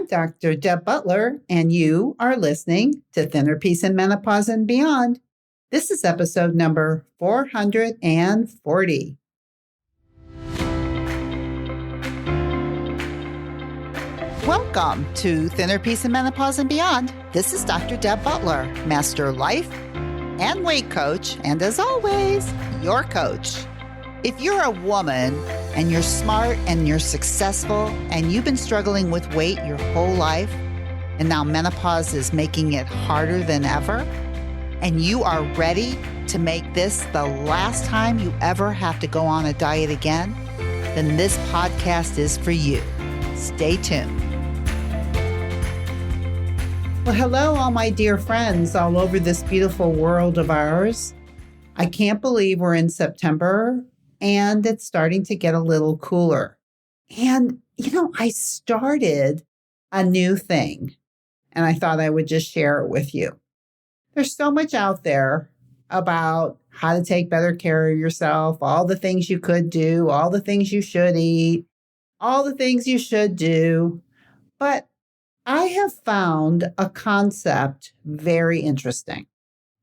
I'm Dr. Deb Butler, and you are listening to Thinner Peace in Menopause and Beyond. This is episode number 440. Welcome to Thinner Peace in Menopause and Beyond. This is Dr. Deb Butler, Master Life and Weight Coach, and as always, your coach. If you're a woman and you're smart and you're successful and you've been struggling with weight your whole life, and now menopause is making it harder than ever, and you are ready to make this the last time you ever have to go on a diet again, then this podcast is for you. Stay tuned. Well, hello, all my dear friends all over this beautiful world of ours. I can't believe we're in September and it's starting to get a little cooler. And, I started a new thing and I thought I would just share it with you. There's so much out there about how to take better care of yourself, all the things you could do, all the things you should eat, all the things you should do. But I have found a concept very interesting,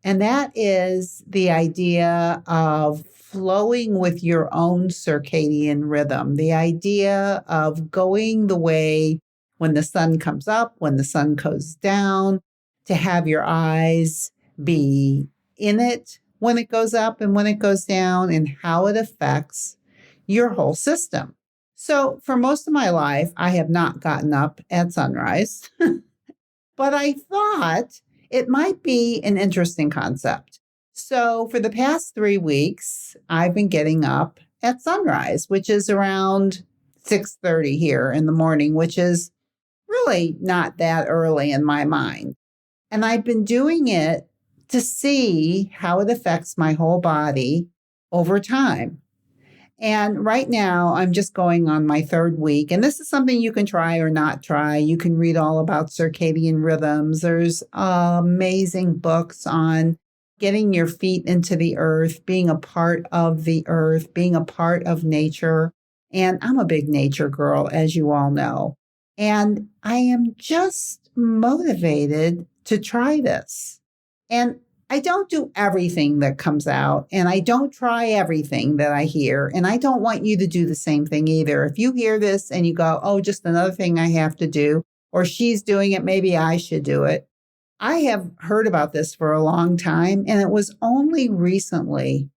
and that is the idea of flowing with your own circadian rhythm, the idea of going the way when the sun comes up, when the sun goes down, to have your eyes be in it when it goes up and when it goes down, and how it affects your whole system. So for most of my life, I have not gotten up at sunrise, but I thought it might be an interesting concept. So for the past 3 weeks, I've been getting up at sunrise, which is around 6:30 here in the morning, which is really not that early in my mind. And I've been doing it to see how it affects my whole body over time. And right now, I'm just going on my 3rd week. And this is something you can try or not try. You can read all about circadian rhythms. There's amazing books on getting your feet into the earth, being a part of the earth, being a part of nature. And I'm a big nature girl, as you all know. And I am just motivated to try this. And I don't do everything that comes out, and I don't try everything that I hear, and I don't want you to do the same thing either. If you hear this and you go, oh, just another thing I have to do, or she's doing it, maybe I should do it. I have heard about this for a long time, and it was only recently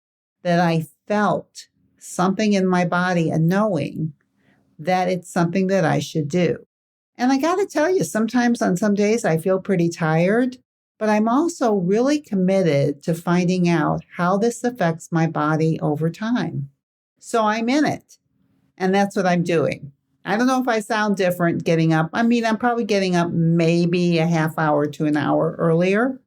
that I felt something in my body, a knowing that it's something that I should do. And I got to tell you, sometimes on some days I feel pretty tired, but I'm also really committed to finding out how this affects my body over time. So I'm in it, and that's what I'm doing. I don't know if I sound different getting up. I'm probably getting up maybe a half hour to an hour earlier,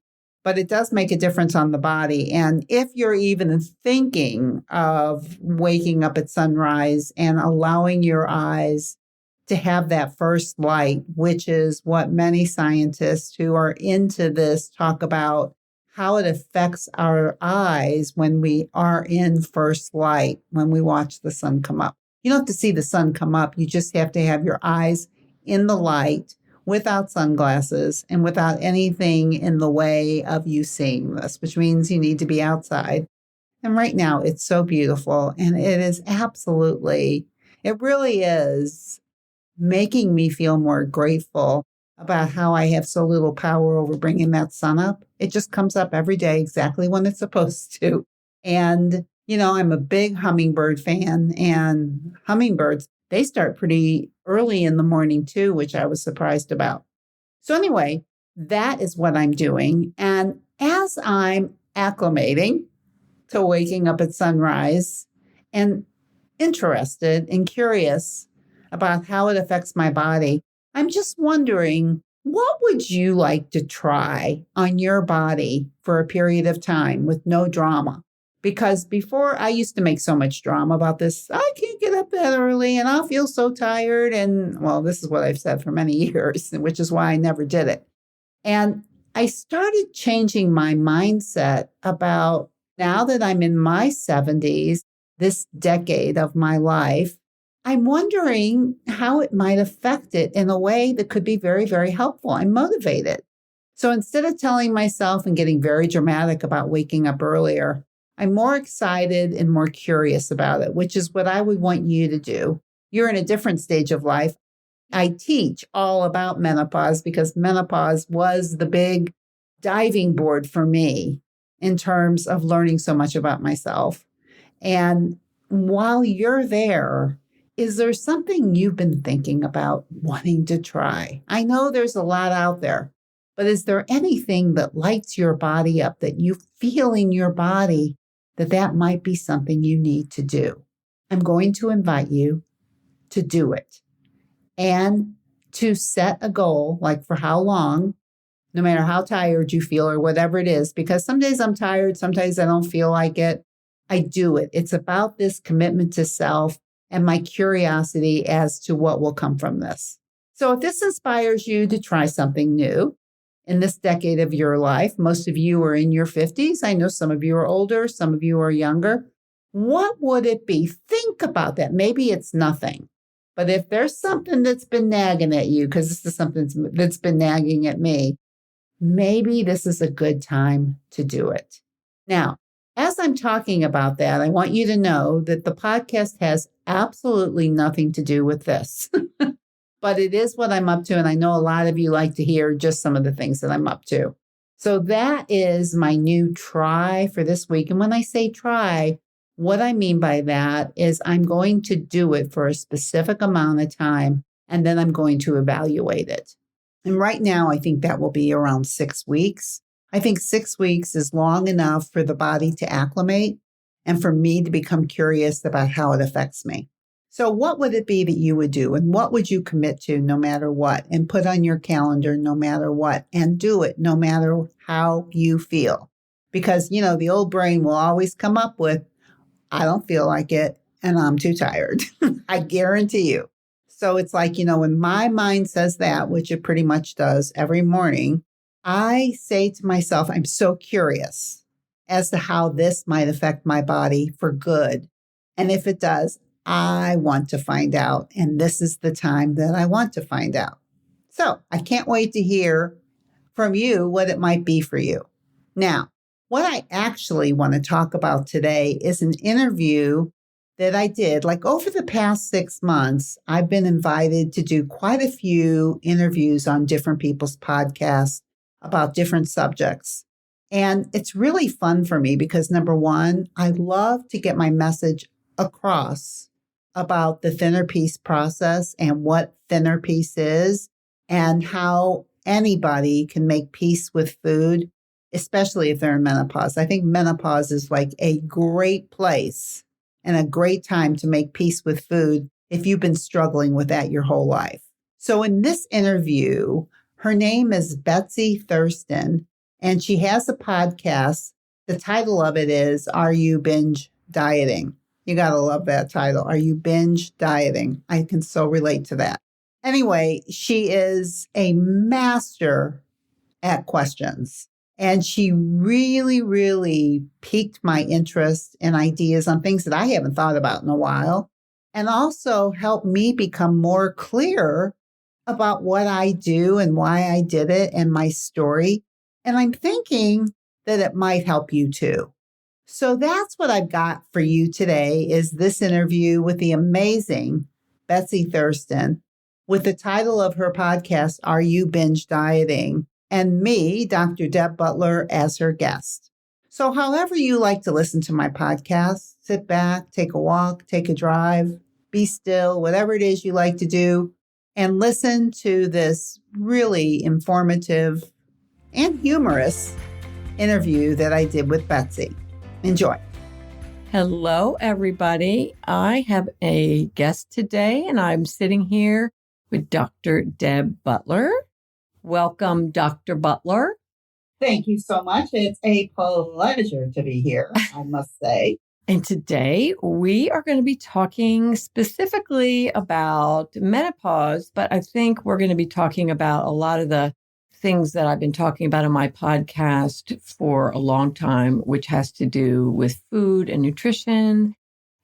but it does make a difference on the body. And if you're even thinking of waking up at sunrise and allowing your eyes to have that first light, which is what many scientists who are into this talk about, how it affects our eyes when we are in first light, when we watch the sun come up. You don't have to see the sun come up. You just have to have your eyes in the light without sunglasses and without anything in the way of you seeing this, which means you need to be outside. And right now it's so beautiful, and it is it really is making me feel more grateful about how I have so little power over bringing that sun up. It just comes up every day exactly when it's supposed to. And, I'm a big hummingbird fan, and hummingbirds, they start pretty early in the morning too, which I was surprised about. So anyway, that is what I'm doing. And as I'm acclimating to waking up at sunrise and interested and curious about how it affects my body, I'm just wondering, what would you like to try on your body for a period of time with no drama? Because before, I used to make so much drama about this. I can't get up that early and I'll feel so tired. And well, this is what I've said for many years, which is why I never did it. And I started changing my mindset about, now that I'm in my 70s, this decade of my life, I'm wondering how it might affect it in a way that could be very, very helpful. I'm motivated. So instead of telling myself and getting very dramatic about waking up earlier, I'm more excited and more curious about it, which is what I would want you to do. You're in a different stage of life. I teach all about menopause because menopause was the big diving board for me in terms of learning so much about myself. And while you're there, is there something you've been thinking about wanting to try? I know there's a lot out there, but is there anything that lights your body up that you feel in your body that might be something you need to do? I'm going to invite you to do it and to set a goal, like for how long, no matter how tired you feel or whatever it is, because some days I'm tired, sometimes I don't feel like it. I do it. It's about this commitment to self and my curiosity as to what will come from this. So if this inspires you to try something new in this decade of your life, most of you are in your 50s. I know some of you are older, some of you are younger. What would it be? Think about that. Maybe it's nothing. But if there's something that's been nagging at you, because this is something that's been nagging at me, maybe this is a good time to do it. Now, as I'm talking about that, I want you to know that the podcast has absolutely nothing to do with this, but it is what I'm up to. And I know a lot of you like to hear just some of the things that I'm up to. So that is my new try for this week. And when I say try, what I mean by that is I'm going to do it for a specific amount of time, and then I'm going to evaluate it. And right now, I think that will be around 6 weeks. I think 6 weeks is long enough for the body to acclimate and for me to become curious about how it affects me. So what would it be that you would do? And what would you commit to no matter what? And put on your calendar no matter what? And do it no matter how you feel. Because, the old brain will always come up with, I don't feel like it and I'm too tired. I guarantee you. So it's like, when my mind says that, which it pretty much does every morning, I say to myself, I'm so curious as to how this might affect my body for good. And if it does, I want to find out. And this is the time that I want to find out. So I can't wait to hear from you what it might be for you. Now, what I actually want to talk about today is an interview that I did. Like over the past 6 months, I've been invited to do quite a few interviews on different people's podcasts about different subjects. And it's really fun for me because number one, I love to get my message across about the thinner peace process and what thinner peace is and how anybody can make peace with food, especially if they're in menopause. I think menopause is like a great place and a great time to make peace with food if you've been struggling with that your whole life. So in this interview, her name is Betsy Thurston, and she has a podcast. The title of it is, Are You Binge Dieting? You got to love that title. Are you binge dieting? I can so relate to that. Anyway, she is a master at questions. And she really, really piqued my interest and ideas on things that I haven't thought about in a while, and also helped me become more clear about what I do and why I did it and my story. And I'm thinking that it might help you too. So that's what I've got for you today is this interview with the amazing Betsy Thurston with the title of her podcast, Are You Binge Dieting? And me, Dr. Deb Butler, as her guest. So however you like to listen to my podcast, sit back, take a walk, take a drive, be still, whatever it is you like to do, and listen to this really informative and humorous interview that I did with Betsy. Enjoy. Hello, everybody. I have a guest today, and I'm sitting here with Dr. Deb Butler. Welcome, Dr. Butler. Thank you so much. It's a pleasure to be here, I must say. And today we are going to be talking specifically about menopause, but I think we're going to be talking about a lot of the things that I've been talking about on my podcast for a long time, which has to do with food and nutrition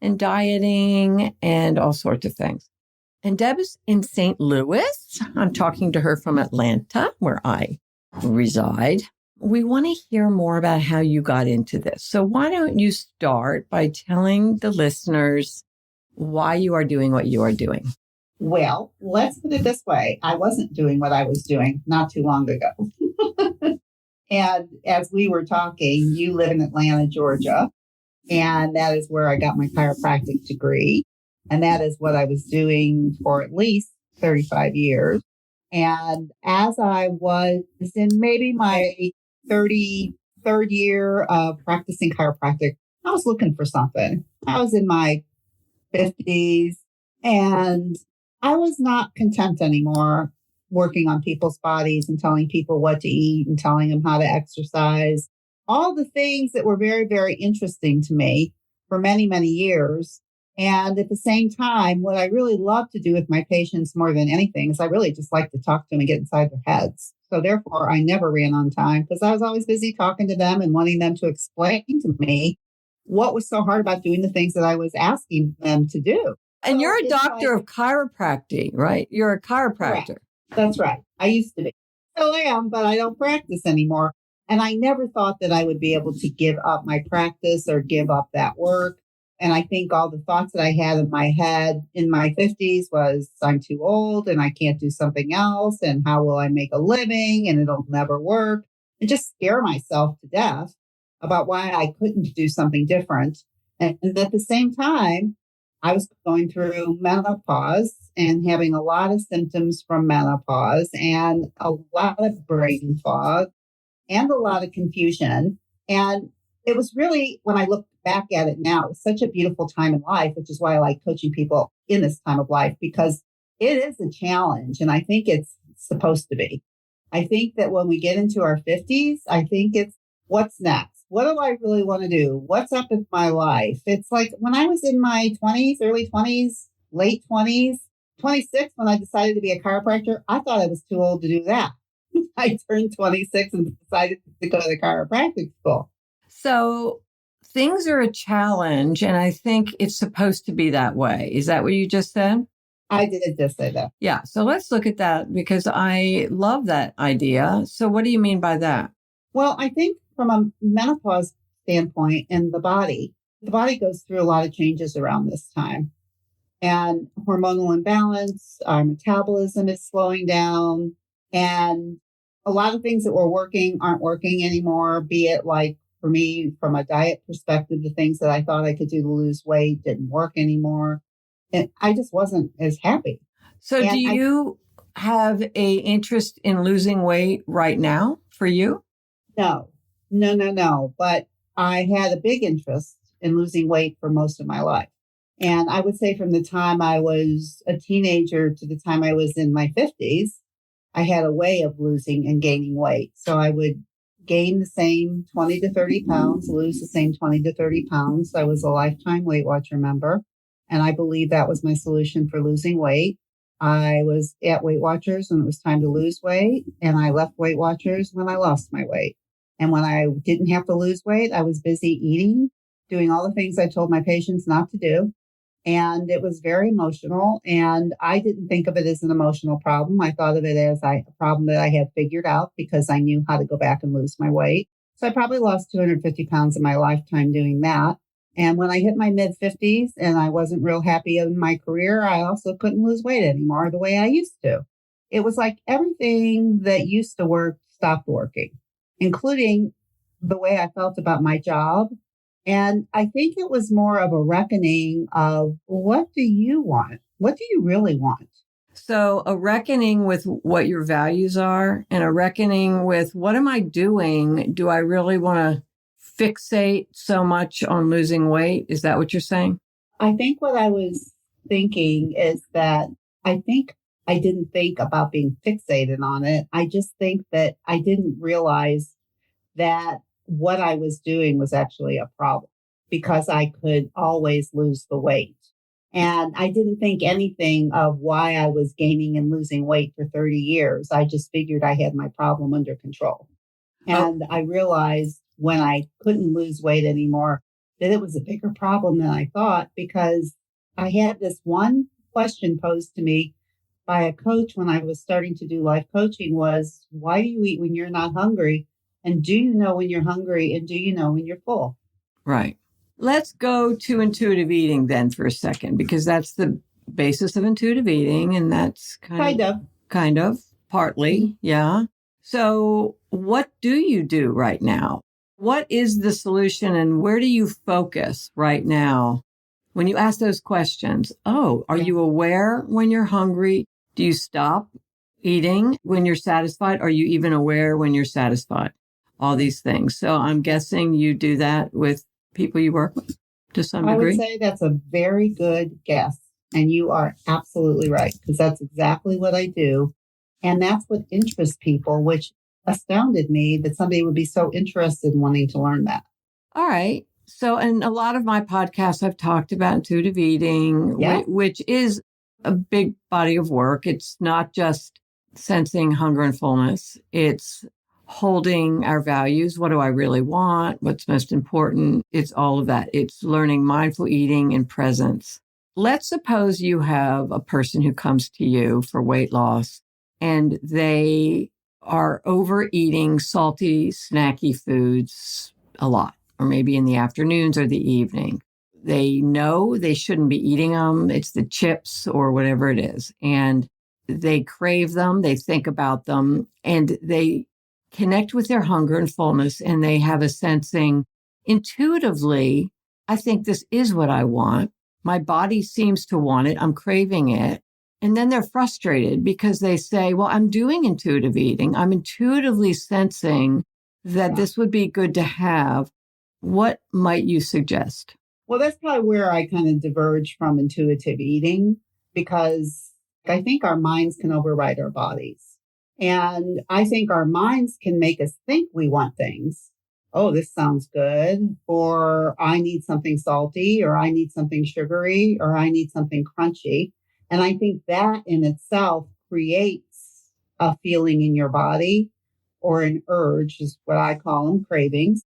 and dieting and all sorts of things. And Deb is in St. Louis. I'm talking to her from Atlanta, where I reside. We want to hear more about how you got into this. So why don't you start by telling the listeners why you are doing what you are doing? Well, let's put it this way. I wasn't doing what I was doing not too long ago. And as we were talking, you live in Atlanta, Georgia, and that is where I got my chiropractic degree. And that is what I was doing for at least 35 years. And as I was in maybe my 33rd year of practicing chiropractic, I was looking for something. I was in my 50s and I was not content anymore working on people's bodies and telling people what to eat and telling them how to exercise. All the things that were very, very interesting to me for many, many years. And at the same time, what I really love to do with my patients more than anything is I really just like to talk to them and get inside their heads. So therefore, I never ran on time because I was always busy talking to them and wanting them to explain to me what was so hard about doing the things that I was asking them to do. And So you're a it's doctor like- of chiropractic, right? You're a chiropractor. Correct. That's right. I used to be. Still am, but I don't practice anymore. And I never thought that I would be able to give up my practice or give up that work. And I think all the thoughts that I had in my head in my 50s was I'm too old and I can't do something else. And how will I make a living? And it'll never work. And just scare myself to death about why I couldn't do something different. And at the same time, I was going through menopause and having a lot of symptoms from menopause and a lot of brain fog and a lot of confusion. And it was really, when I look back at it now, it was such a beautiful time in life, which is why I like coaching people in this time of life, because it is a challenge. And I think it's supposed to be. I think that when we get into our 50s, I think it's what's next? What do I really want to do? What's up with my life? It's like when I was in my 20s, early 20s, late 20s, 26, when I decided to be a chiropractor, I thought I was too old to do that. I turned 26 and decided to go to chiropractic school. So things are a challenge, and I think it's supposed to be that way. Is that what you just said? I did just say that. Yeah. So let's look at that because I love that idea. So what do you mean by that? Well, I think from a menopause standpoint in the body goes through a lot of changes around this time. And hormonal imbalance, our metabolism is slowing down. And a lot of things that were working aren't working anymore, be it like for me, from a diet perspective, the things that I thought I could do to lose weight didn't work anymore. And I just wasn't as happy. So And do you have a interest in losing weight right now for you? No. But I had a big interest in losing weight for most of my life. And I would say from the time I was a teenager to the time I was in my 50s, I had a way of losing and gaining weight. So I would gain the same 20 to 30 pounds, lose the same 20 to 30 pounds. I was a lifetime Weight Watcher member. And I believe that was my solution for losing weight. I was at Weight Watchers when it was time to lose weight. And I left Weight Watchers when I lost my weight. And when I didn't have to lose weight, I was busy eating, doing all the things I told my patients not to do. And it was very emotional. And I didn't think of it as an emotional problem. I thought of it as a problem that I had figured out because I knew how to go back and lose my weight. So I probably lost 250 pounds in my lifetime doing that. And when I hit my mid 50s and I wasn't real happy in my career, I also couldn't lose weight anymore the way I used to. It was like everything that used to work stopped working, including the way I felt about my job. And I think it was more of a reckoning of what do you want? What do you really want? So a reckoning with what your values are and a reckoning with what am I doing? Do I really want to fixate so much on losing weight? Is that what you're saying? I think what I was thinking is that I think I didn't think about being fixated on it. I just think that I didn't realize that what I was doing was actually a problem because I could always lose the weight. And I didn't think anything of why I was gaining and losing weight for 30 years. I just figured I had my problem under control. And I realized when I couldn't lose weight anymore, that it was a bigger problem than I thought, because I had this one question posed to me by a coach when I was starting to do life coaching was, why do you eat when you're not hungry? And do you know when you're hungry? And do you know when you're full? Right. Let's go to intuitive eating then for a second, because that's the basis of intuitive eating. And that's kind of partly. Mm-hmm. Yeah. So what do you do right now? What is the solution and where do you focus right now? When you ask those questions, are you aware when you're hungry? Do you stop eating when you're satisfied? Are you even aware when you're satisfied? All these things. So I'm guessing you do that with people you work with to some degree. I would say that's a very good guess. And you are absolutely right, because that's exactly what I do. And that's what interests people, which astounded me that somebody would be so interested in wanting to learn that. All right. So, in a lot of my podcasts, I've talked about intuitive eating, which is a big body of work. It's not just sensing hunger and fullness. It's holding our values. What do I really want? What's most important? It's all of that. It's learning mindful eating and presence. Let's suppose you have a person who comes to you for weight loss and they are overeating salty, snacky foods a lot, or maybe in the afternoons or the evening. They know they shouldn't be eating them. It's the chips or whatever it is. And they crave them. They think about them and they connect with their hunger and fullness. And they have a sensing intuitively, I think this is what I want. My body seems to want it. I'm craving it. And then they're frustrated because they say, well, I'm doing intuitive eating. I'm intuitively sensing that this would be good to have. What might you suggest? Well, that's probably where I kind of diverge from intuitive eating, because I think our minds can override our bodies. And I think our minds can make us think we want things. Oh, this sounds good. Or I need something salty, or I need something sugary, or I need something crunchy. And I think that in itself creates a feeling in your body, or an urge is what I call them, cravings.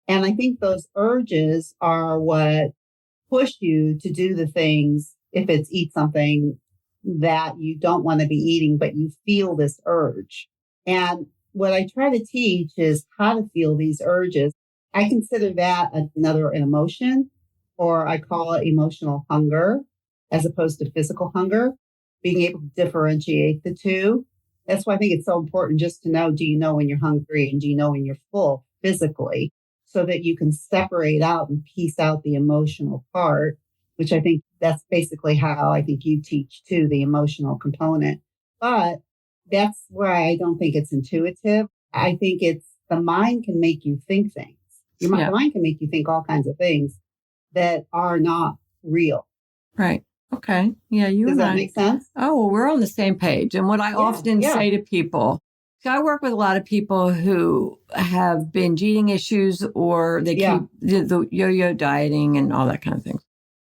And I think those urges are what push you to do the things, if it's eat something that you don't want to be eating, but you feel this urge. And what I try to teach is how to feel these urges. I consider that an emotion, or I call it emotional hunger, as opposed to physical hunger, being able to differentiate the two. That's why I think it's so important just to know, do you know when you're hungry and do you know when you're full physically, so that you can separate out and piece out the emotional part, which I think that's basically how I think you teach too, the emotional component. But that's why I don't think it's intuitive. I think it's the mind can make you think things. The mind can make you think all kinds of things that are not real. Right. Okay. Yeah. Does that make sense? Oh, well, we're on the same page. And what I often say to people, so I work with a lot of people who have binge eating issues, or they keep the yo-yo dieting and all that kind of thing.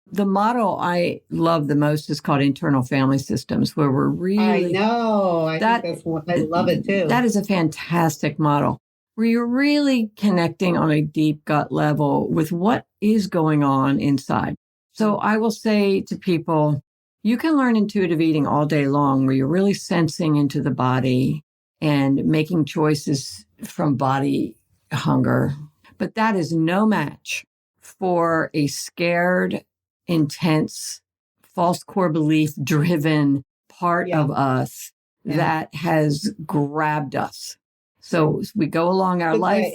The model I love the most is called internal family systems, where we're really... I know. I love it too. That is a fantastic model, where you're really connecting on a deep gut level with what is going on inside. So I will say to people, you can learn intuitive eating all day long, where you're really sensing into the body and making choices from body hunger. But that is no match for a scared, intense, false core belief driven part of us that has grabbed us. So we go along our life,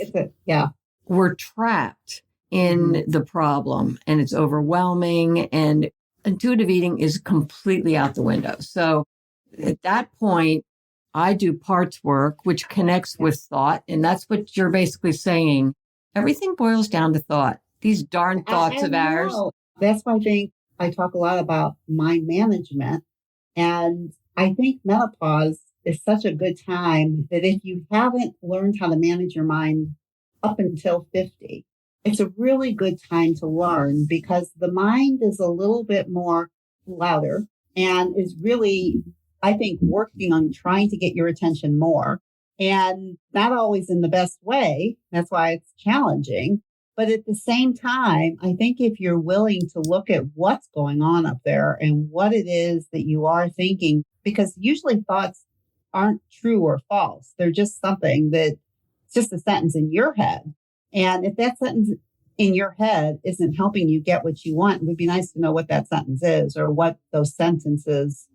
we're trapped in the problem, and it's overwhelming, and intuitive eating is completely out the window. So at that point, I do parts work, which connects with thought. And that's what you're basically saying. Everything boils down to thought. These darn thoughts of ours. That's why I think I talk a lot about mind management. And I think menopause is such a good time that if you haven't learned how to manage your mind up until 50, it's a really good time to learn, because the mind is a little bit more louder and is really, I think, working on trying to get your attention more, and not always in the best way. That's why it's challenging. But at the same time, I think if you're willing to look at what's going on up there and what it is that you are thinking, because usually thoughts aren't true or false. They're just something that it's just a sentence in your head. And if that sentence in your head isn't helping you get what you want, it would be nice to know what that sentence is or what those sentences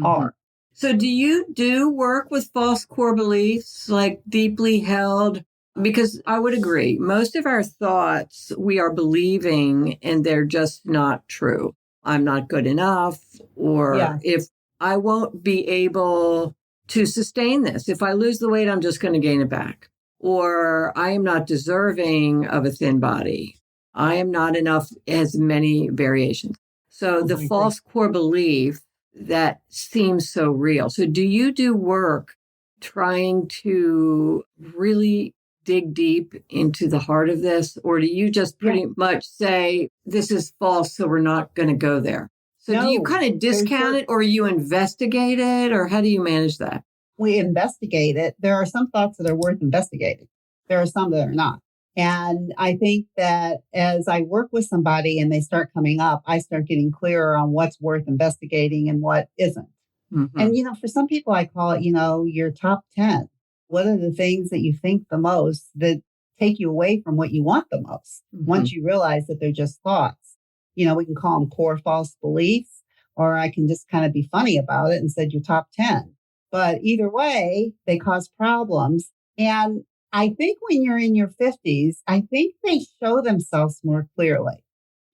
are. So do you do work with false core beliefs, like deeply held? Because I would agree, most of our thoughts we are believing and they're just not true. I'm not good enough, or if I won't be able to sustain this. If I lose the weight, I'm just going to gain it back. Or I am not deserving of a thin body. I am not enough, as many variations. So the false core belief that seems so real. So do you do work trying to really dig deep into the heart of this? Or do you just pretty much say, this is false, so we're not going to go there? So do you kind of discount it, or you investigate it, or how do you manage that? We investigate it. There are some thoughts that are worth investigating. There are some that are not. And I think that as I work with somebody and they start coming up, I start getting clearer on what's worth investigating and what isn't. And, for some people, I call it, your top 10. What are the things that you think the most that take you away from what you want the most? Once you realize that they're just thoughts, we can call them core false beliefs, or I can just kind of be funny about it and said your top 10. But either way, they cause problems. And I think when you're in your 50s, I think they show themselves more clearly.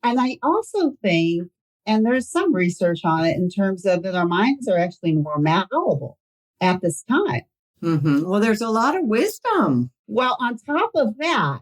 And I also think, and there's some research on it in terms of that our minds are actually more malleable at this time. Well, there's a lot of wisdom. Well, on top of that,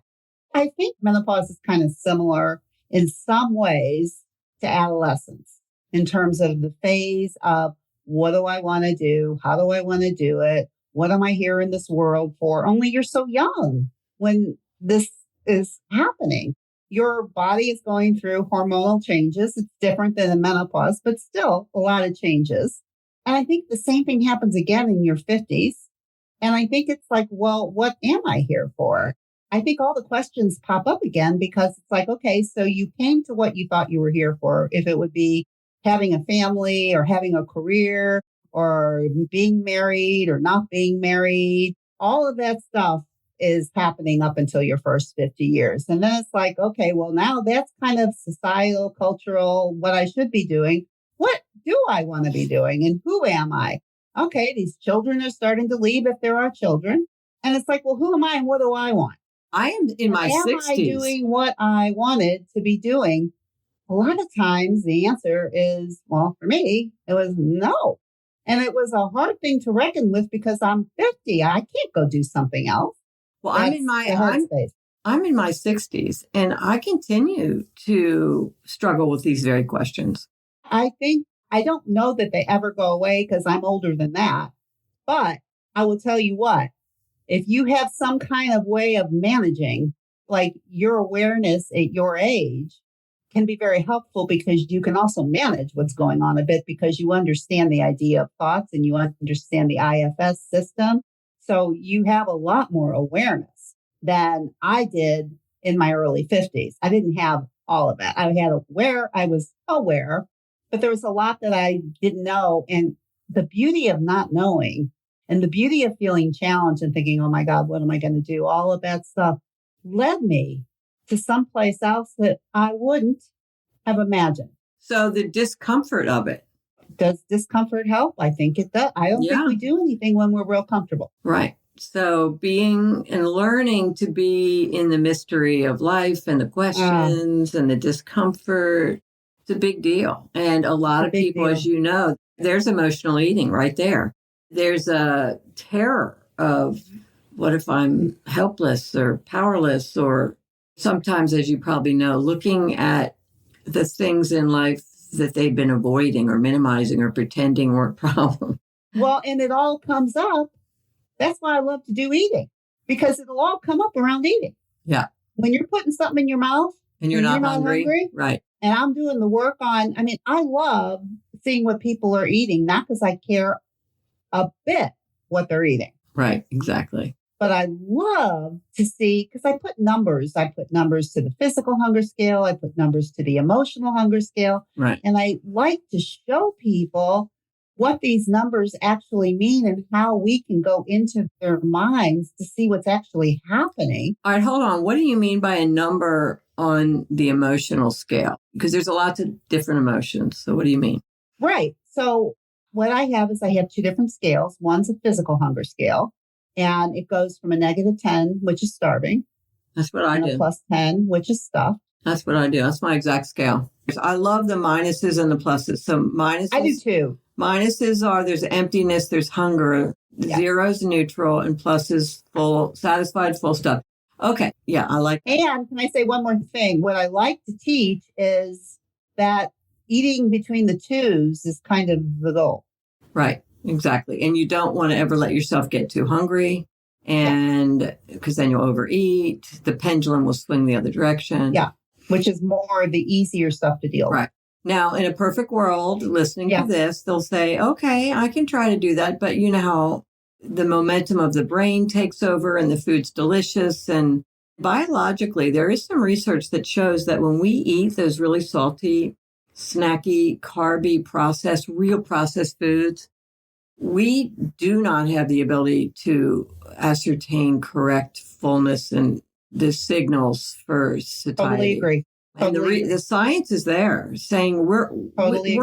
I think menopause is kind of similar in some ways to adolescence in terms of the phase of what do I want to do? How do I want to do it? What am I here in this world for? Only you're so young when this is happening. Your body is going through hormonal changes. It's different than in menopause, but still a lot of changes. And I think the same thing happens again in your 50s. And I think it's like, well, what am I here for? I think all the questions pop up again because it's like, okay, so you came to what you thought you were here for. If it would be having a family or having a career or being married or not being married, all of that stuff is happening up until your first 50 years. And then it's like, okay, well, now that's kind of societal, cultural, what I should be doing. What do I want to be doing? And who am I? Okay, these children are starting to leave if there are children. And it's like, well, who am I and what do I want? I am in my 60s. Am I doing what I wanted to be doing? A lot of times the answer is, well, for me, it was no. And it was a hard thing to reckon with because I'm 50. I can't go do something else. Well, I'm in my 60s, and I continue to struggle with these very questions. I don't know that they ever go away because I'm older than that. But I will tell you what, if you have some kind of way of managing, like your awareness at your age can be very helpful because you can also manage what's going on a bit because you understand the idea of thoughts and you understand the IFS system. So you have a lot more awareness than I did in my early 50s. I didn't have all of that. I was aware, but there was a lot that I didn't know. And the beauty of not knowing and the beauty of feeling challenged and thinking, oh my God, what am I going to do? All of that stuff led me to someplace else that I wouldn't have imagined. So the discomfort of it. Does discomfort help? I think it does. I don't think we do anything when we're real comfortable. Right. So being and learning to be in the mystery of life and the questions and the discomfort, it's a big deal. And a lot of people, as you know, there's emotional eating right there. There's a terror of what if I'm helpless or powerless, or sometimes, as you probably know, looking at the things in life that they've been avoiding or minimizing or pretending weren't problems. Well, and it all comes up. That's why I love to do eating, because it'll all come up around eating. Yeah. When you're putting something in your mouth and you're not hungry. Right. And I'm doing the work on, I love seeing what people are eating, not because I care a bit what they're eating. Right. Exactly. But I love to see, because I put numbers. I put numbers to the physical hunger scale. I put numbers to the emotional hunger scale. Right. And I like to show people what these numbers actually mean and how we can go into their minds to see what's actually happening. All right, hold on. What do you mean by a number on the emotional scale? Because there's a lot of different emotions. So what do you mean? Right. So what I have is I have two different scales. One's a physical hunger scale, and it goes from a -10, which is starving, That's what I and do. a +10, which is stuffed. That's what I do. That's my exact scale. I love the minuses and the pluses. So minuses. I do too. Minuses are there's emptiness, there's hunger. Yeah. Zero's neutral, and pluses full, satisfied, full stuff. Okay. Yeah, I like that. And can I say one more thing? What I like to teach is that eating between the twos is kind of the goal. Right. Exactly. And you don't want to ever let yourself get too hungry, and because then you'll overeat. The pendulum will swing the other direction. Yeah. Which is more the easier stuff to deal with. Right. Now, in a perfect world, listening to this, they'll say, okay, I can try to do that. But you know how the momentum of the brain takes over and the food's delicious. And biologically, there is some research that shows that when we eat those really salty, snacky, carby, real processed foods, we do not have the ability to ascertain correct fullness and the signals for satiety. Totally agree. And the science is there saying we're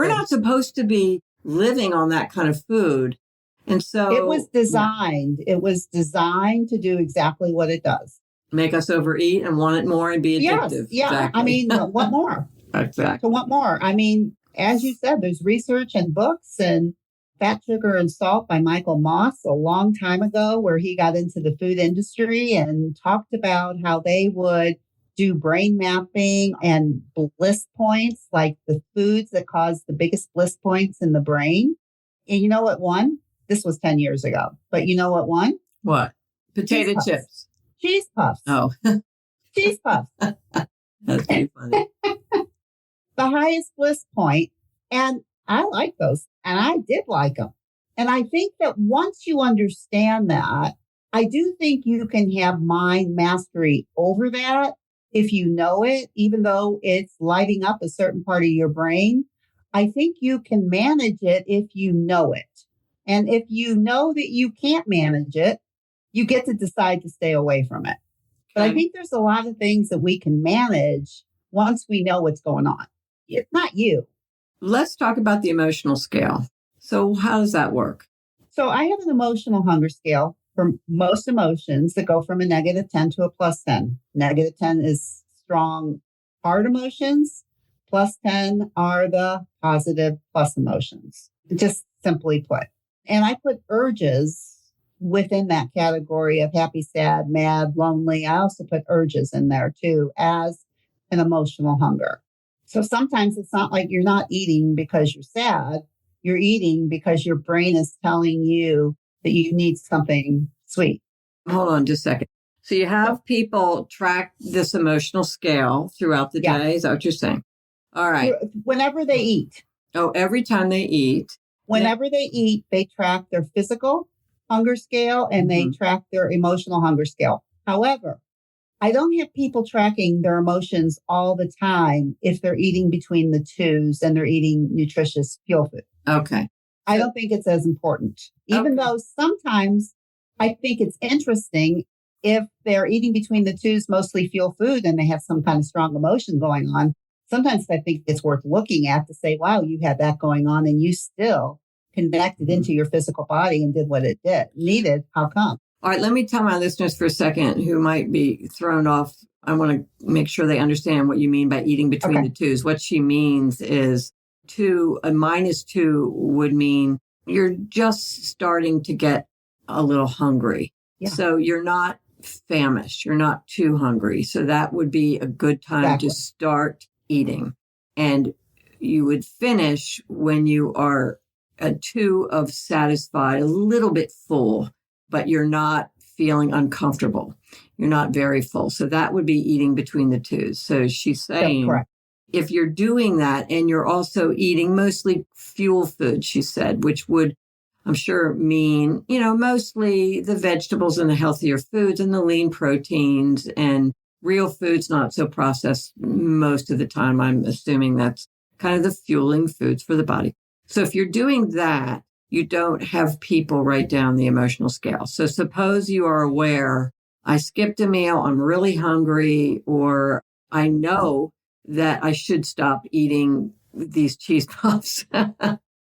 not supposed to be living on that kind of food. And so it was designed. It was designed to do exactly what it does. Make us overeat and want it more and be addictive. Yes, yeah. Exactly. I mean, what more? Exactly. So what more? I mean, as you said, there's research and books and Fat, Sugar, and Salt by Michael Moss a long time ago, where he got into the food industry and talked about how they would do brain mapping and bliss points, like the foods that cause the biggest bliss points in the brain. And you know what won? This was 10 years ago. But you know what won? What? Potato chips. Cheese puffs. Oh. Cheese puffs. That's pretty funny. The highest bliss point. And I like those. And I did like them. And I think that once you understand that, I do think you can have mind mastery over that. If you know it, even though it's lighting up a certain part of your brain, I think you can manage it if you know it. And if you know that you can't manage it, you get to decide to stay away from it. But I think there's a lot of things that we can manage once we know what's going on. It's not you. Let's talk about the emotional scale. So how does that work? So I have an emotional hunger scale for most emotions that go from a -10 to a +10. -10 is strong, hard emotions. +10 are the positive plus emotions, just simply put. And I put urges within that category of happy, sad, mad, lonely. I also put urges in there too as an emotional hunger. So sometimes it's not like you're not eating because you're sad. You're eating because your brain is telling you that you need something sweet. Hold on just a second. So you have people track this emotional scale throughout the day. Is that what you're saying? All right. Whenever they eat. Oh, every time they eat. Whenever they eat, they track their physical hunger scale and they track their emotional hunger scale. However, I don't have people tracking their emotions all the time if they're eating between the twos and they're eating nutritious fuel food. Okay. I don't think it's as important, even though sometimes I think it's interesting if they're eating between the twos, mostly fuel food, and they have some kind of strong emotion going on. Sometimes I think it's worth looking at to say, wow, you had that going on and you still connected into your physical body and did what it needed. How come? All right, let me tell my listeners for a second who might be thrown off. I want to make sure they understand what you mean by eating between the twos. What she means is a -2 would mean you're just starting to get a little hungry. Yeah. So you're not famished. You're not too hungry. So that would be a good time to start eating. And you would finish when you are a 2 of satisfied, a little bit full, but you're not feeling uncomfortable. You're not very full. So that would be eating between the twos. So she's saying if you're doing that and you're also eating mostly fuel food, she said, which would I'm sure mean, mostly the vegetables and the healthier foods and the lean proteins and real foods, not so processed most of the time. I'm assuming that's kind of the fueling foods for the body. So if you're doing that, you don't have people write down the emotional scale. So suppose you are aware, I skipped a meal, I'm really hungry, or I know that I should stop eating these cheese puffs,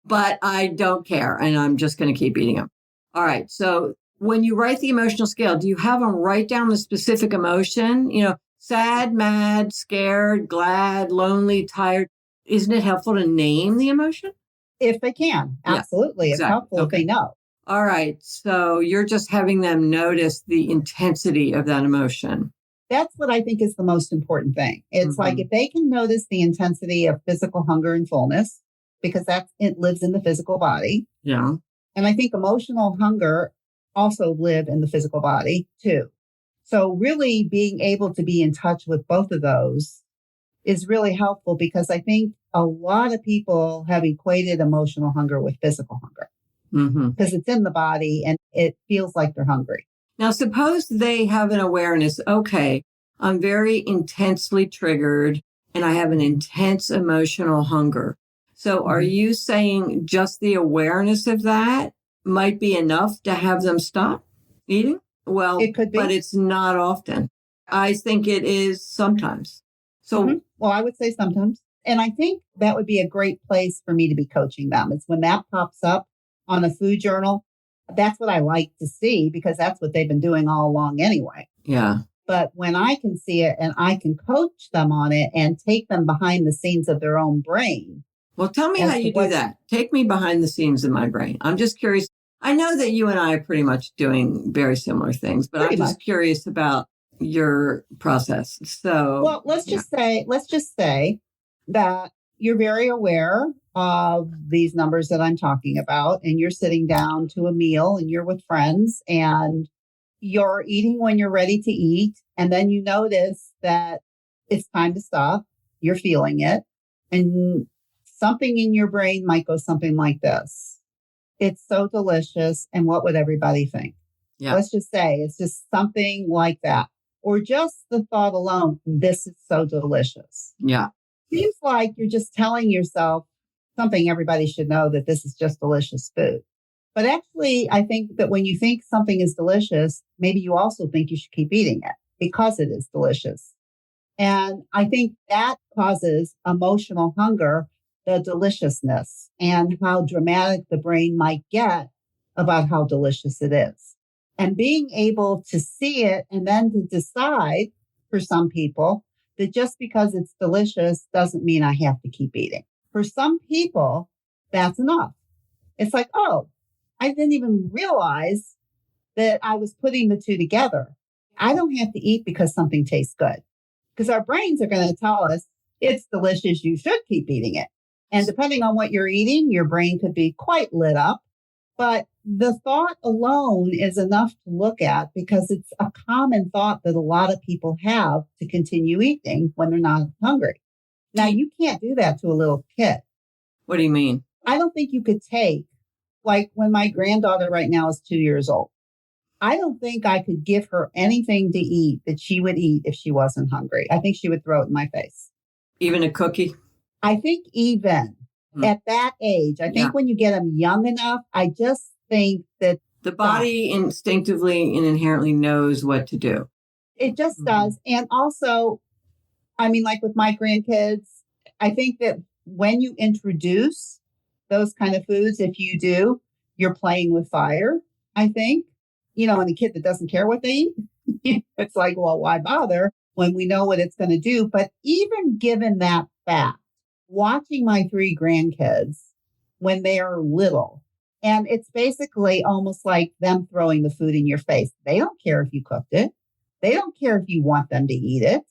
but I don't care and I'm just going to keep eating them. All right. So when you write the emotional scale, do you have them write down the specific emotion? Sad, mad, scared, glad, lonely, tired. Isn't it helpful to name the emotion? If they can. Absolutely. Yeah, exactly. It's helpful if they know. All right. So you're just having them notice the intensity of that emotion. That's what I think is the most important thing. It's like if they can notice the intensity of physical hunger and fullness, because it lives in the physical body. Yeah. And I think emotional hunger also live in the physical body too. So really being able to be in touch with both of those is really helpful, because I think a lot of people have equated emotional hunger with physical hunger because it's in the body and it feels like they're hungry. Now, suppose they have an awareness, okay, I'm very intensely triggered and I have an intense emotional hunger. So are you saying just the awareness of that might be enough to have them stop eating? Well, it could be, but it's not often. I think it is sometimes. So, well, I would say sometimes. And I think that would be a great place for me to be coaching them. It's when that pops up on a food journal. That's what I like to see, because that's what they've been doing all along anyway. Yeah. But when I can see it and I can coach them on it and take them behind the scenes of their own brain. Well, tell me how you do that. Take me behind the scenes of my brain. I'm just curious. I know that you and I are pretty much doing very similar things, but I'm just curious about your process. So, well, let's just say that you're very aware of these numbers that I'm talking about, and you're sitting down to a meal and you're with friends and you're eating when you're ready to eat. And then you notice that it's time to stop. You're feeling it. And something in your brain might go something like this. It's so delicious. And what would everybody think? Yeah. Let's just say it's just something like that. Or just the thought alone, this is so delicious. Yeah. Seems like you're just telling yourself something everybody should know, that this is just delicious food. But actually, I think that when you think something is delicious, maybe you also think you should keep eating it because it is delicious. And I think that causes emotional hunger, the deliciousness, and how dramatic the brain might get about how delicious it is. And being able to see it and then to decide, for some people, that just because it's delicious doesn't mean I have to keep eating. For some people, that's enough. It's like, oh, I didn't even realize that I was putting the two together. I don't have to eat because something tastes good. Because our brains are going to tell us it's delicious, you should keep eating it. And depending on what you're eating, your brain could be quite lit up. But the thought alone is enough to look at, because it's a common thought that a lot of people have to continue eating when they're not hungry. Now, you can't do that to a little kid. What do you mean? I don't think you could take, like when my granddaughter right now is 2 years old, I don't think I could give her anything to eat that she would eat if she wasn't hungry. I think she would throw it in my face. Even a cookie? I think even at that age, I think when you get them young enough, I just think that the body instinctively and inherently knows what to do. It just does. And also, I mean, like with my grandkids, I think that when you introduce those kind of foods, if you do, you're playing with fire, I think. And a kid that doesn't care what they eat, it's like, well, why bother when we know what it's going to do? But even given that fact, watching my 3 grandkids when they are little, and it's basically almost like them throwing the food in your face. They don't care if you cooked it. They don't care if you want them to eat it.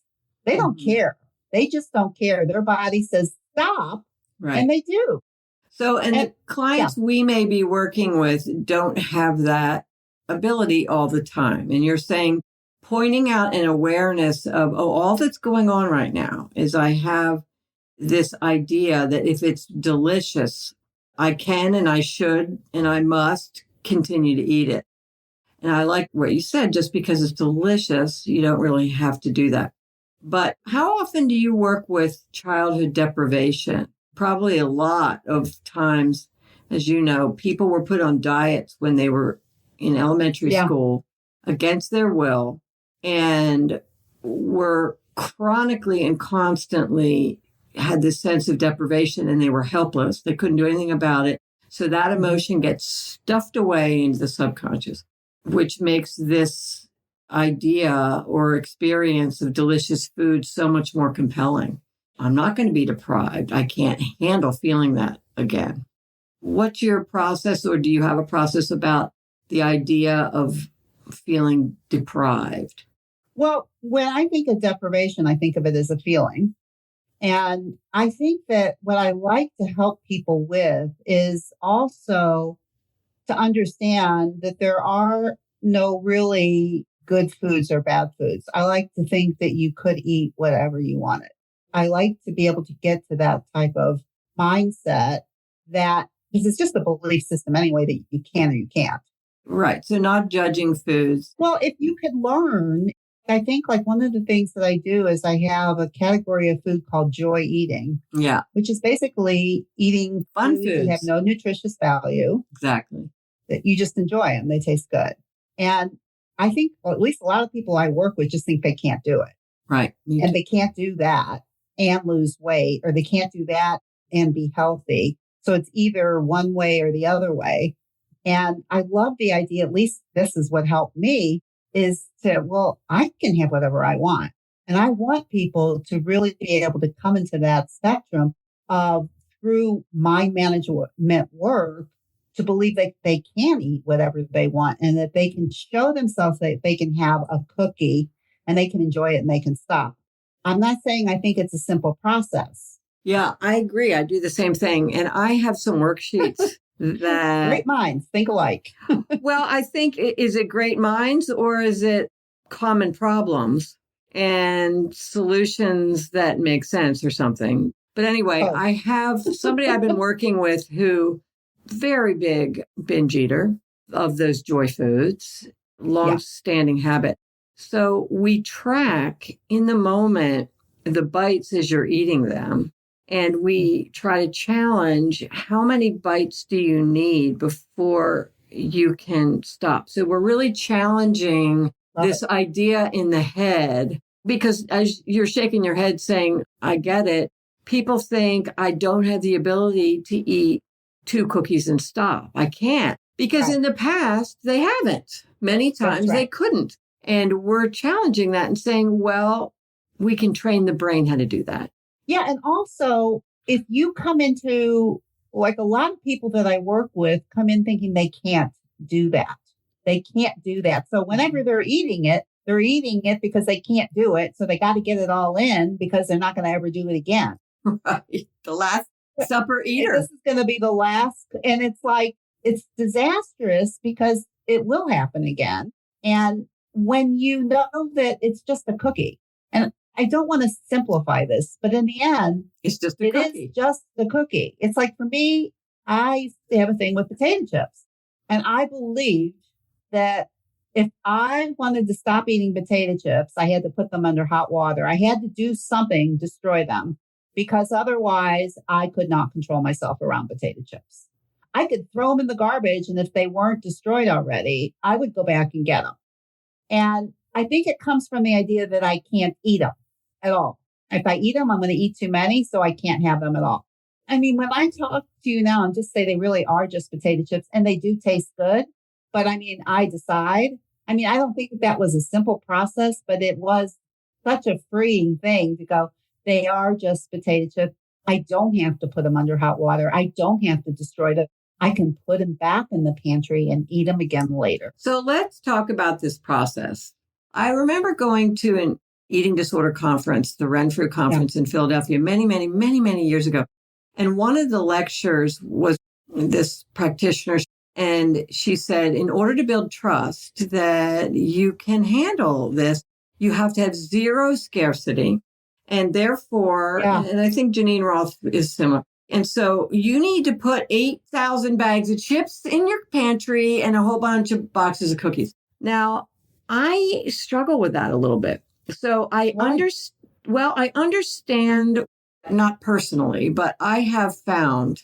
They don't care. They just don't care. Their body says stop, and they do. So, and the clients we may be working with don't have that ability all the time. And you're saying, pointing out an awareness of, all that's going on right now is I have this idea that if it's delicious, I can and I should and I must continue to eat it. And I like what you said, just because it's delicious, you don't really have to do that. But how often do you work with childhood deprivation? Probably a lot of times, as you know, people were put on diets when they were in elementary Yeah. school against their will and were chronically and constantly had this sense of deprivation and they were helpless. They couldn't do anything about it. So that emotion gets stuffed away into the subconscious, which makes this idea or experience of delicious food so much more compelling. I'm not going to be deprived. I can't handle feeling that again. What's your process, or do you have a process about the idea of feeling deprived? Well, when I think of deprivation, I think of it as a feeling. And I think that what I like to help people with is also to understand that there are no really good foods or bad foods. I like to think that you could eat whatever you wanted. I like to be able to get to that type of mindset that, because it's just a belief system anyway, that you can or you can't. Right. So not judging foods. Well, if you could learn, I think like one of the things that I do is I have a category of food called joy eating. Yeah. Which is basically eating Fun foods that have foods. no nutritious value. Exactly. That you just enjoy them. They taste good. And I think, well, at least a lot of people I work with just think they can't do it. Right. And they can't do that and lose weight, or they can't do that and be healthy. So it's either one way or the other way. And I love the idea, at least this is what helped me, is to, well, I can have whatever I want. And I want people to really be able to come into that spectrum of through mind management work to believe that they can eat whatever they want and that they can show themselves that they can have a cookie and they can enjoy it and they can stop. I'm not saying I think it's a simple process. Yeah, I agree. I do the same thing. And I have some worksheets that. Great minds think alike. Well, I think, is it great minds or is it common problems and solutions that make sense or something? But anyway, I have somebody I've been working with who very big binge eater of those joy foods, long-standing habit. So we track in the moment the bites as you're eating them. And we try to challenge how many bites do you need before you can stop. So we're really challenging this idea in the head, because as you're shaking your head saying, I get it, people think I don't have the ability to eat 2 cookies and stop. I can't, because in the past they haven't. Many times they couldn't. And we're challenging that and saying, well, we can train the brain how to do that. Yeah. And also, if you come into, like a lot of people that I work with come in thinking they can't do that. They can't do that. So whenever they're eating it because they can't do it. So they got to get it all in because they're not going to ever do it again. Right. The last supper eater. This is going to be the last. And it's like, it's disastrous because it will happen again. And when you know that it's just a cookie, and I don't want to simplify this, but in the end, it's just a cookie. It is just the cookie. It's like for me, I have a thing with potato chips. And I believe that if I wanted to stop eating potato chips, I had to put them under hot water. I had to do something, destroy them, because otherwise I could not control myself around potato chips. I could throw them in the garbage, and if they weren't destroyed already, I would go back and get them. And I think it comes from the idea that I can't eat them at all. If I eat them, I'm going to eat too many, so I can't have them at all. I mean, when I talk to you now and just say they really are just potato chips and they do taste good, but I mean, I decide. I mean, I don't think that was a simple process, but it was such a freeing thing to go, they are just potato chips. I don't have to put them under hot water. I don't have to destroy them. I can put them back in the pantry and eat them again later. So let's talk about this process. I remember going to an eating disorder conference, the Renfrew conference in Philadelphia, many years ago. And one of the lectures was this practitioner, and she said, in order to build trust that you can handle this, you have to have zero scarcity. And therefore, and I think Janine Roth is similar, And so you need to put 8,000 bags of chips in your pantry and a whole bunch of boxes of cookies. Now, I struggle with that a little bit. So I understand, not personally, but I have found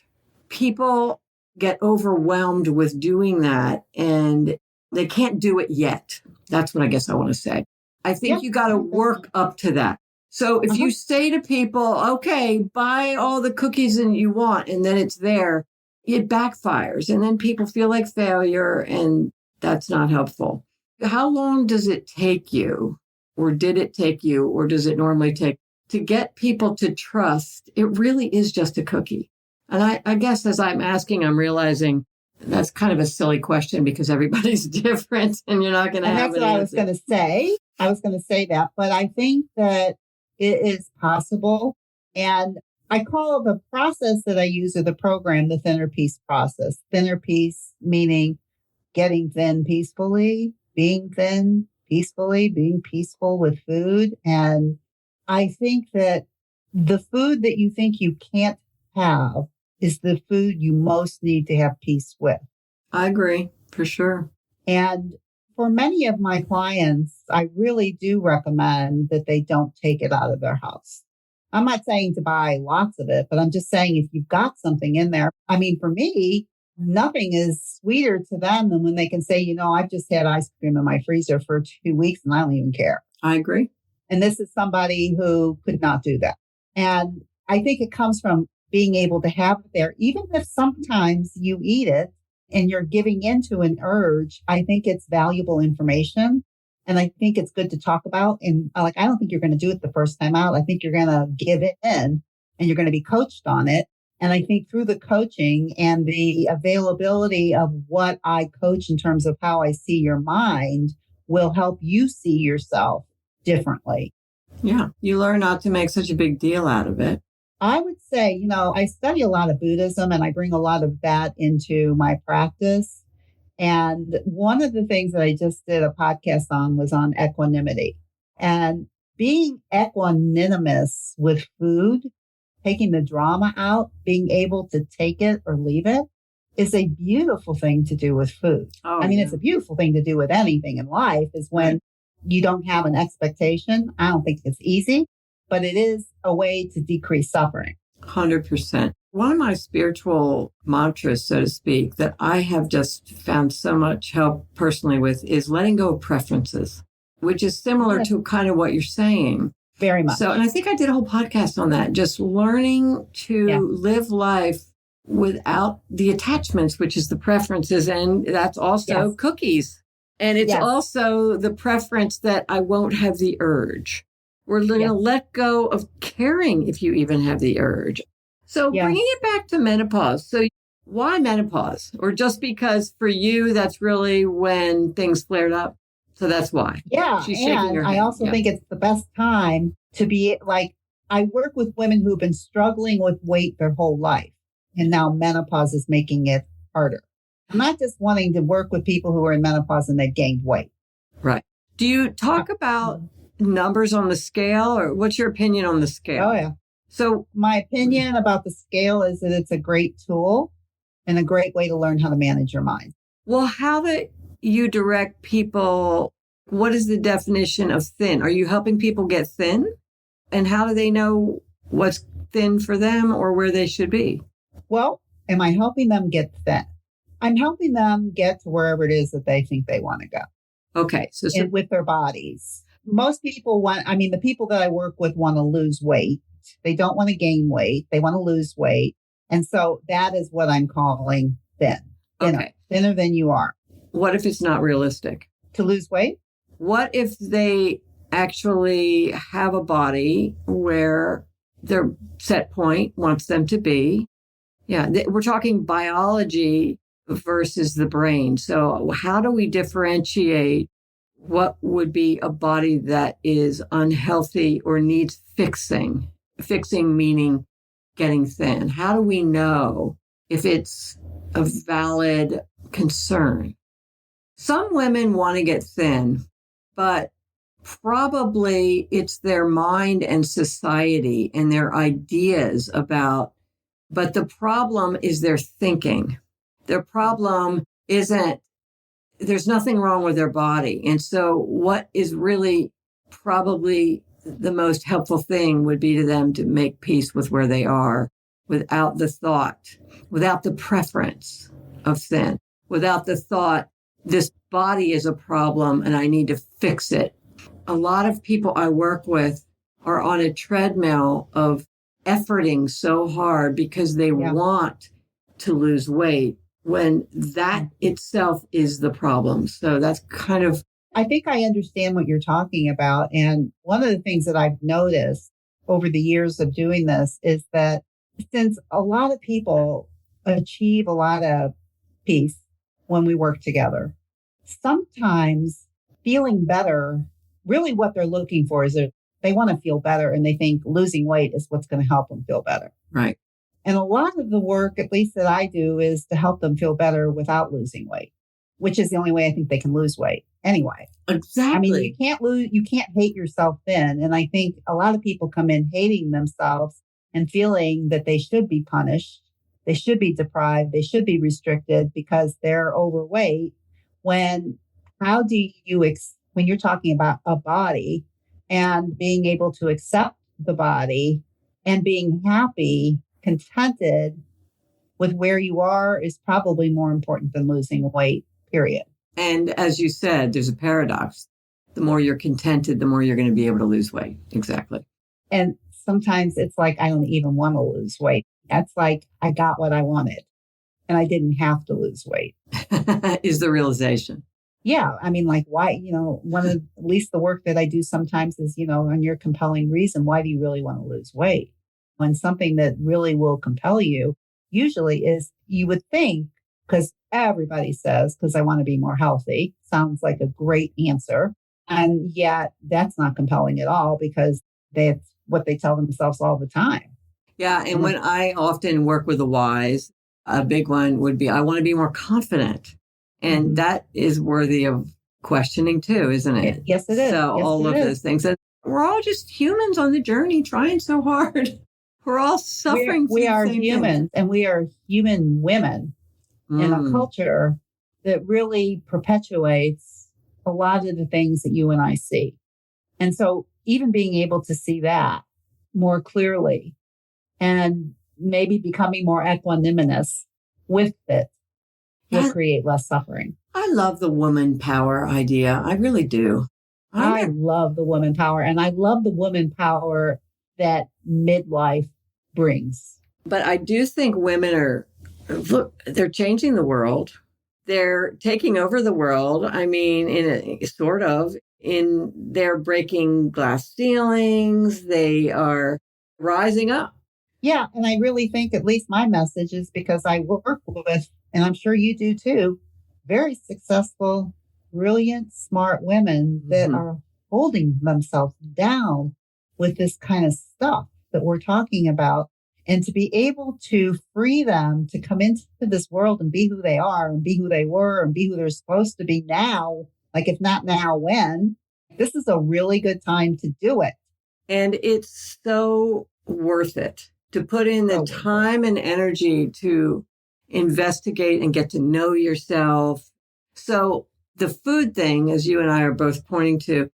people get overwhelmed with doing that and they can't do it yet. That's what I guess I want to say. I think you got to work up to that. So if you say to people, okay, buy all the cookies that you want, and then it's there, it backfires. And then people feel like failure, and that's not helpful. How long does it take you, or did it take you, or does it normally take to get people to trust it really is just a cookie? And I guess as I'm asking, I'm realizing that's kind of a silly question because everybody's different and you're not going to have an answer. I was going to say. I was going to say that, but I think that it is possible. And I call the process that I use or the program the thinner peace process. Thinner peace meaning getting thin peacefully, being thin peacefully, being peaceful with food. And I think that the food that you think you can't have is the food you most need to have peace with. I agree, for sure. And for many of my clients, I really do recommend that they don't take it out of their house. I'm not saying to buy lots of it, but I'm just saying if you've got something in there, I mean, for me, nothing is sweeter to them than when they can say, you know, I've just had ice cream in my freezer for 2 weeks and I don't even care. I agree. And this is somebody who could not do that. And I think it comes from being able to have it there, even if sometimes you eat it and you're giving into an urge. I think it's valuable information. And I think it's good to talk about. And I don't think you're going to do it the first time out. I think you're going to give it in and you're going to be coached on it. And I think through the coaching and the availability of what I coach in terms of how I see your mind will help you see yourself differently. Yeah. You learn not to make such a big deal out of it. I would say, you know, I study a lot of Buddhism and I bring a lot of that into my practice. And one of the things that I just did a podcast on was on equanimity. And being equanimous with food, taking the drama out, being able to take it or leave it is a beautiful thing to do with food. It's a beautiful thing to do with anything in life is when you don't have an expectation. I don't think it's easy, but it is a way to decrease suffering. 100%. One of my spiritual mantras, so to speak, that I have just found so much help personally with is letting go of preferences, which is similar to kind of what you're saying. Very much. So, and I think I did a whole podcast on that, just learning to live life without the attachments, which is the preferences. And that's also cookies. And it's also the preference that I won't have the urge. We're going to let go of caring if you even have the urge. So bringing it back to menopause. So why menopause? Or just because for you, that's really when things flared up? So that's why. Yeah. She's shaking her head. I also think it's the best time to be like, I work with women who've been struggling with weight their whole life. And now menopause is making it harder. I'm not just wanting to work with people who are in menopause and they've gained weight. Right. Do you talk about numbers on the scale, or what's your opinion on the scale? Oh, yeah. So my opinion about the scale is that it's a great tool and a great way to learn how to manage your mind. Well, how do you direct people? What is the definition of thin? Are you helping people get thin? And how do they know what's thin for them or where they should be? Well, am I helping them get thin? I'm helping them get to wherever it is that they think they want to go. Okay. So with their bodies. Most people the people that I work with want to lose weight. They don't want to gain weight. They want to lose weight. And so that is what I'm calling thin. Thinner than you are. What if it's not realistic? To lose weight? What if they actually have a body where their set point wants them to be? Yeah, we're talking biology versus the brain. So how do we differentiate what would be a body that is unhealthy or needs fixing? Fixing meaning getting thin. How do we know if it's a valid concern? Some women want to get thin, but probably it's their mind and society and their ideas about But the problem is their thinking. Their problem isn't, there's nothing wrong with their body. And so what is really probably the most helpful thing would be to them to make peace with where they are without the thought, without the preference of sin, without the thought, this body is a problem and I need to fix it. A lot of people I work with are on a treadmill of efforting so hard because they want to lose weight when that itself is the problem. So that's kind of. I think I understand what you're talking about. And one of the things that I've noticed over the years of doing this is that since a lot of people achieve a lot of peace when we work together, sometimes feeling better, really what they're looking for is they want to feel better and they think losing weight is what's going to help them feel better. Right. And a lot of the work, at least that I do, is to help them feel better without losing weight, which is the only way I think they can lose weight anyway. Exactly. I mean, you can't hate yourself thin. And I think a lot of people come in hating themselves and feeling that they should be punished, they should be deprived, they should be restricted because they're overweight. When you're talking about a body and being able to accept the body and being happy, contented with where you are is probably more important than losing weight, period. And as you said, there's a paradox. The more you're contented, the more you're going to be able to lose weight. Exactly. And sometimes it's like, I don't even want to lose weight. That's like, I got what I wanted and I didn't have to lose weight. Is the realization. Yeah. I mean, like, why, one of at least the work that I do sometimes is, on your compelling reason, why do you really want to lose weight? When something that really will compel you usually is, you would think, because everybody says, because I want to be more healthy, sounds like a great answer. And yet that's not compelling at all because that's what they tell themselves all the time. Yeah. And when I often work with the whys, a big one would be, I want to be more confident. And that is worthy of questioning too, isn't it? Yes, it is. So yes, all of those things. And we're all just humans on the journey trying so hard. We're all suffering. We are humans and we are human women in a culture that really perpetuates a lot of the things that you and I see. And so even being able to see that more clearly and maybe becoming more equanimous with it will create less suffering. I love the woman power idea. I really do. I love the woman power. And I love the woman power that midlife brings. But I do think women they're changing the world. They're taking over the world. I mean, they're breaking glass ceilings. They are rising up. Yeah. And I really think at least my message is because I work with, and I'm sure you do too, very successful, brilliant, smart women that are holding themselves down with this kind of stuff that we're talking about. And to be able to free them to come into this world and be who they are and be who they were and be who they're supposed to be now, like if not now, when? This is a really good time to do it. And it's so worth it to put in the time and energy to investigate and get to know yourself. So the food thing, as you and I are both pointing to,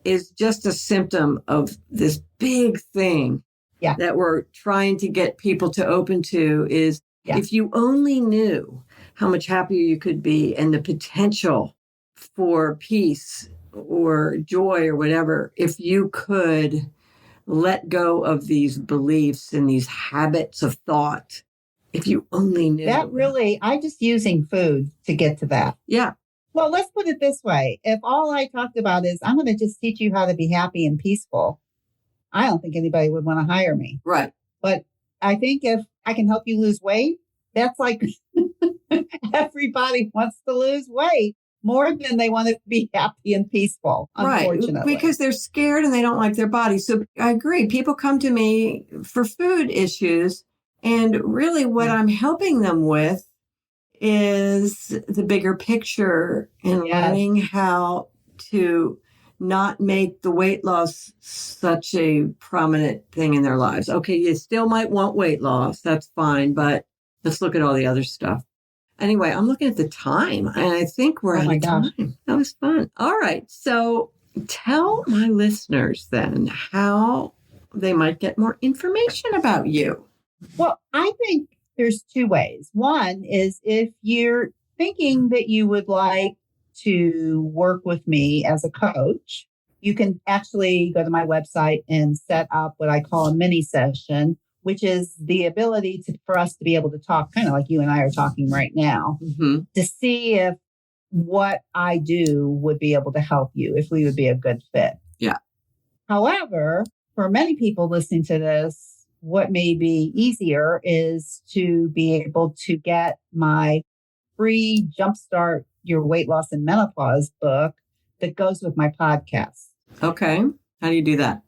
is just a symptom of this big thing that we're trying to get people to open to is if you only knew how much happier you could be and the potential for peace or joy or whatever, if you could let go of these beliefs and these habits of thought, if you only knew. That really, I'm just using food to get to that. Yeah. Well, let's put it this way. If all I talked about is I'm going to just teach you how to be happy and peaceful, I don't think anybody would want to hire me. Right. But I think if I can help you lose weight, that's like everybody wants to lose weight more than they want to be happy and peaceful, unfortunately. Right, because they're scared and they don't like their body. So I agree. People come to me for food issues. And really what I'm helping them with is the bigger picture and learning how to not make the weight loss such a prominent thing in their lives. Okay, you still might want weight loss. That's fine, but let's look at all the other stuff. Anyway, I'm looking at the time, and I think we're out of time. That was fun. All right. So tell my listeners then how they might get more information about you. Well, I think there's two ways. One is if you're thinking that you would like to work with me as a coach, you can actually go to my website and set up what I call a mini session, which is the ability for us to be able to talk kind of like you and I are talking right now, to see if what I do would be able to help you, if we would be a good fit. Yeah. However, for many people listening to this, what may be easier is to be able to get my free Jumpstart Your Weight Loss and Menopause book that goes with my podcast. Okay. How do you do that?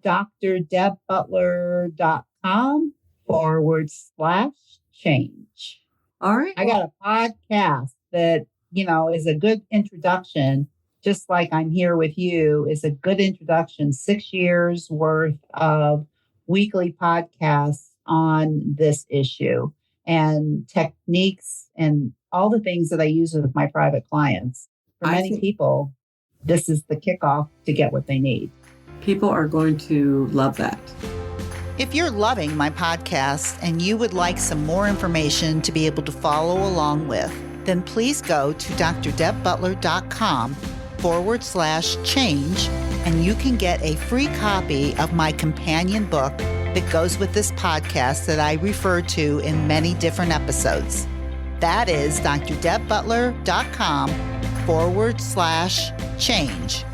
drdebbutler.com/change. All right. I got a podcast that, is a good introduction, just like I'm here with you, is a good introduction, 6 years worth of weekly podcasts on this issue and techniques and all the things that I use with my private clients. For many people, this is the kickoff to get what they need. People are going to love that. If you're loving my podcast and you would like some more information to be able to follow along with, then please go to drdebbutler.com/change and you can get a free copy of my companion book that goes with this podcast that I refer to in many different episodes. That is drdebbutler.com/change. CHANGE.